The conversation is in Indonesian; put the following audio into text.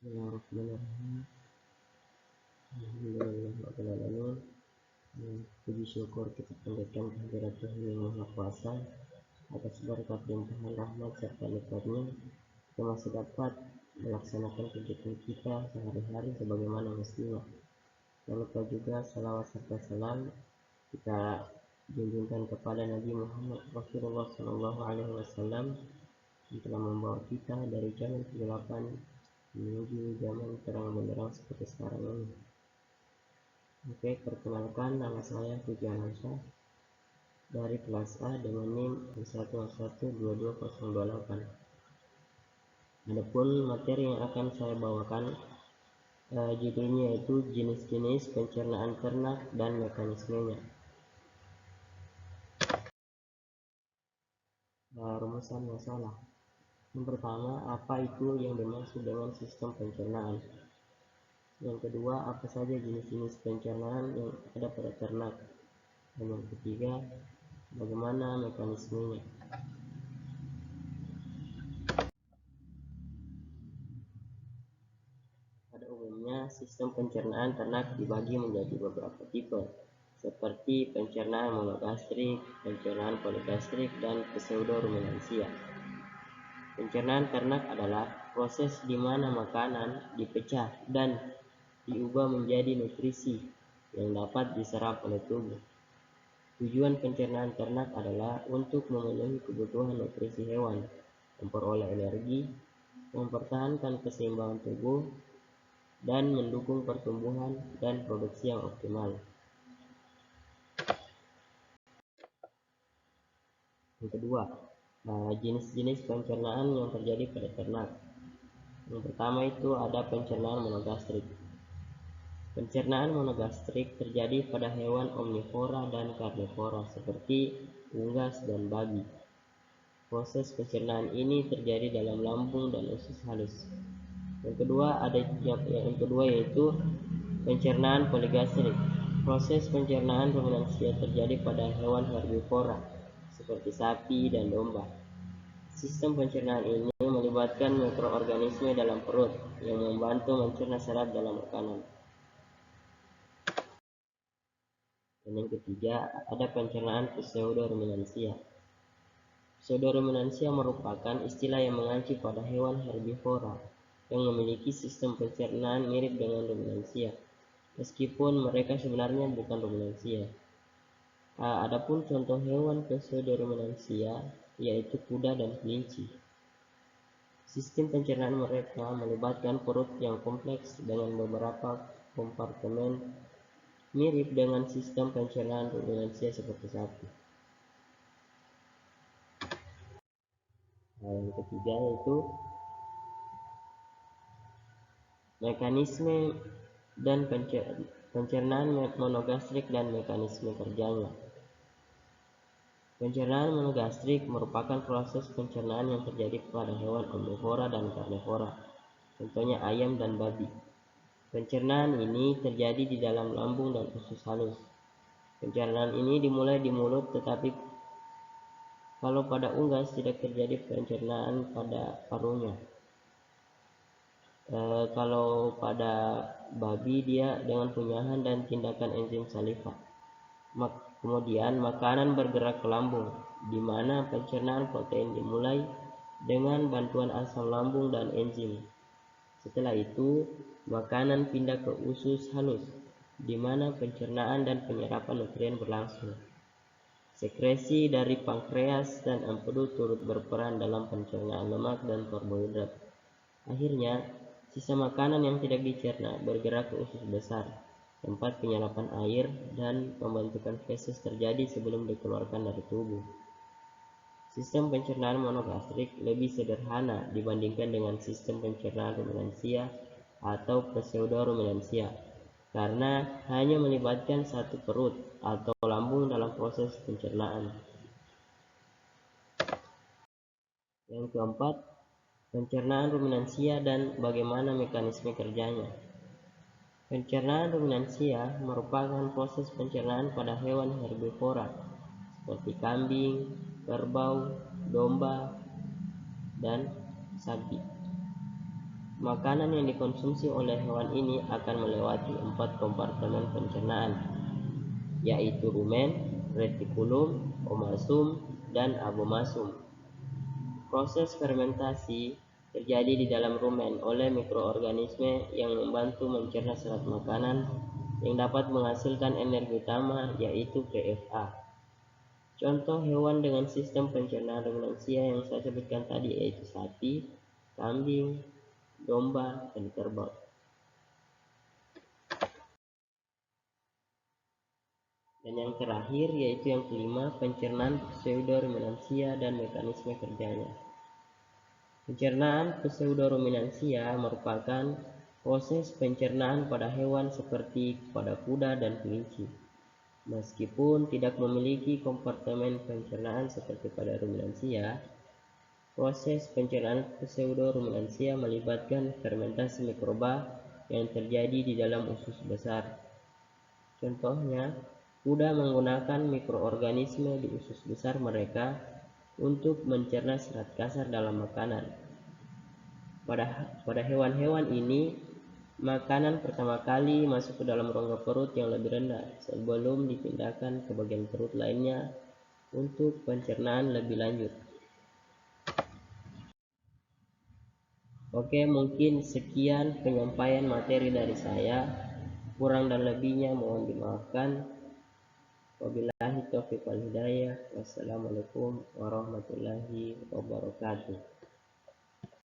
Bismillahirrahmanirrahim. Alhamdulillahirrahmanirrahim. Puji syukur kita panjatkan kehadirat Tuhan yang Maha Kuasa atas berkat limpahan rahmat serta nikmatnya kita masih dapat melaksanakan kegiatan kita sehari-hari sebagaimana mestinya. Jangan lupa juga salawat serta salam kita junjungkan kepada Nabi Muhammad Rasulullah SAW yang telah membawa kita dari jalan kegelapan menuju zaman terang benderang seperti sekarang ini. Oke, perkenalkan, nama saya Puji Alamsyah dari kelas A dengan NIM 1122028. Adapun materi yang akan saya bawakan judulnya yaitu jenis-jenis pencernaan ternak dan mekanismenya. Rumusan masalah. Yang pertama, apa itu yang dimaksud dengan sistem pencernaan? Yang kedua, apa saja jenis-jenis pencernaan yang ada pada ternak? Dan yang ketiga, bagaimana mekanismenya? Pada umumnya, sistem pencernaan ternak dibagi menjadi beberapa tipe, seperti pencernaan monogastrik, pencernaan poligastrik, dan pseudoruminansia. Pencernaan ternak adalah proses di mana makanan dipecah dan diubah menjadi nutrisi yang dapat diserap oleh tubuh. Tujuan pencernaan ternak adalah untuk memenuhi kebutuhan nutrisi hewan, memperoleh energi, mempertahankan keseimbangan tubuh, dan mendukung pertumbuhan dan produksi yang optimal. Yang kedua, jenis-jenis pencernaan yang terjadi pada ternak. Yang pertama itu ada pencernaan monogastrik. Pencernaan monogastrik terjadi pada hewan omnivora dan karnivora seperti unggas dan babi. Proses pencernaan ini terjadi dalam lambung dan usus halus. Yang kedua yaitu pencernaan poligastrik. Proses pencernaan ruminansia terjadi pada hewan herbivora seperti sapi dan domba. Sistem pencernaan ini melibatkan mikroorganisme dalam perut yang membantu mencerna serat dalam makanan. Dan yang ketiga, ada pencernaan pseudoruminansia. Pseudoruminansia merupakan istilah yang mengacu pada hewan herbivora yang memiliki sistem pencernaan mirip dengan ruminansia, meskipun mereka sebenarnya bukan ruminansia. Adapun contoh hewan pseudoruminansia yaitu kuda dan kelinci. Sistem pencernaan mereka melibatkan perut yang kompleks dengan beberapa kompartemen mirip dengan sistem pencernaan ruminansia seperti sapi. Yang ketiga yaitu mekanisme dan pencernaan monogastrik dan mekanisme kerjanya. Pencernaan monogastrik merupakan proses pencernaan yang terjadi pada hewan omnivora dan karnivora, contohnya ayam dan babi. Pencernaan ini terjadi di dalam lambung dan usus halus. Pencernaan ini dimulai di mulut, tetapi kalau pada unggas tidak terjadi pencernaan pada parunya. Kalau pada babi dia dengan punyahan dan tindakan enzim saliva. Kemudian makanan bergerak ke lambung, di mana pencernaan protein dimulai dengan bantuan asam lambung dan enzim. Setelah itu, makanan pindah ke usus halus, di mana pencernaan dan penyerapan nutrien berlangsung. Sekresi dari pankreas dan empedu turut berperan dalam pencernaan lemak dan karbohidrat. Akhirnya, sisa makanan yang tidak dicerna bergerak ke usus besar, tempat penyerapan air dan pembentukan feses terjadi sebelum dikeluarkan dari tubuh. Sistem pencernaan monogastrik lebih sederhana dibandingkan dengan sistem pencernaan ruminansia atau pseudoruminansia karena hanya melibatkan satu perut atau lambung dalam proses pencernaan. Yang keempat, pencernaan ruminansia dan bagaimana mekanisme kerjanya. Pencernaan ruminansia merupakan proses pencernaan pada hewan herbivora seperti kambing, kerbau, domba, dan sapi. Makanan yang dikonsumsi oleh hewan ini akan melewati 4 kompartemen pencernaan, yaitu rumen, retikulum, omasum, dan abomasum. Proses fermentasi terjadi di dalam rumen oleh mikroorganisme yang membantu mencerna serat makanan yang dapat menghasilkan energi utama, yaitu PFA. Contoh hewan dengan sistem pencernaan ruminansia yang saya sebutkan tadi yaitu sapi, kambing, domba, dan kerbau. Dan yang terakhir yaitu yang kelima, pencernaan pseudoruminansia dan mekanisme kerjanya. Pencernaan pseudoruminansia merupakan proses pencernaan pada hewan seperti pada kuda dan kelinci. Meskipun tidak memiliki kompartemen pencernaan seperti pada ruminansia, proses pencernaan pseudoruminansia melibatkan fermentasi mikroba yang terjadi di dalam usus besar. Contohnya, kuda menggunakan mikroorganisme di usus besar mereka untuk mencerna serat kasar dalam makanan. Pada hewan-hewan ini, makanan pertama kali masuk ke dalam rongga perut yang lebih rendah sebelum dipindahkan ke bagian perut lainnya untuk pencernaan lebih lanjut. Oke, mungkin sekian penyampaian materi dari saya. Kurang dan lebihnya mohon dimaafkan. Wabillahi taufiq wal hidayah. Wassalamualaikum warahmatullahi wabarakatuh.